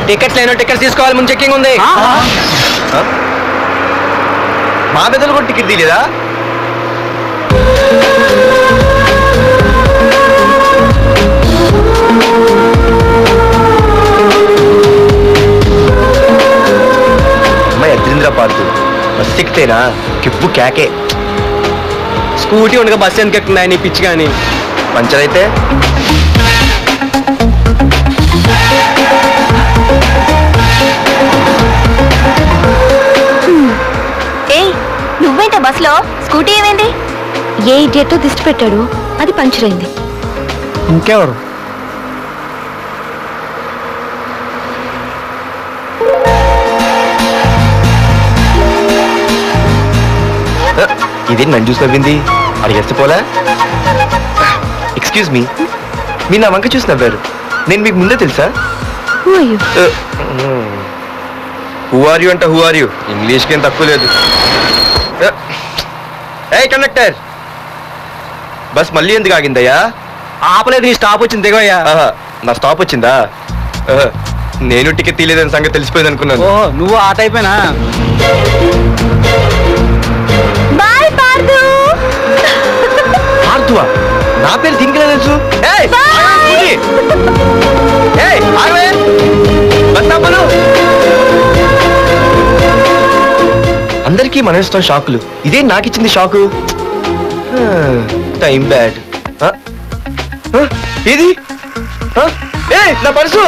Tickets లేనో tickets తీసుకోవాలి, ముందు checking ఉంది. మా పెద్దలు కూడా టికెట్ తీయలేదా? అమ్మాయి అద్రింద్ర పార్కు బస్ ఎక్కితేనా కిప్పు కేకే. స్కూటీ ఉండగా బస్సు ఎందుకు ఎక్కుతున్నాయి నీ పిచ్చి కానీ? పంచర్ అయితే నువ్వేంట బస్సులో? స్కూటీ ఏమైంది? ఏ ఇడియట్ దిష్టి పెట్టాడు, అది పంచర్ అయింది. ఇంకెవరు? ఇదేంటి నన్ను చూసి నవ్వింది? అడిగేస్తే పోలే. ఎక్స్క్యూజ్ మీ, మీరు నా వంక చూసి నవ్వారు. నేను మీకు ముందే తెలుసా? హూ ఆర్ యూ అంట హూ ఆర్ యూ? ఇంగ్లీష్కి ఏం తక్కువ లేదు. ఏ కండక్టర్, బస్ మళ్ళీ ఎందుకు ఆగిందయ్యా? ఆపలేదు, నీ స్టాప్ వచ్చింది, దిగోయ్యా. నా స్టాప్ వచ్చిందా? నేను టికెట్ తీయలేదని సంగతి తెలిసిపోయింది అనుకున్నాను. ఓ, నువ్వు ఆ టైపేనా? బాయ్ పార్దు. పార్థువా? నా పేరు దీనికి తెలుసు. అందరికీ మనం ఇస్తాం షాకులు, ఇదే నాకు ఇచ్చింది షాకు. Time bad. ఏది? నా పర్సు.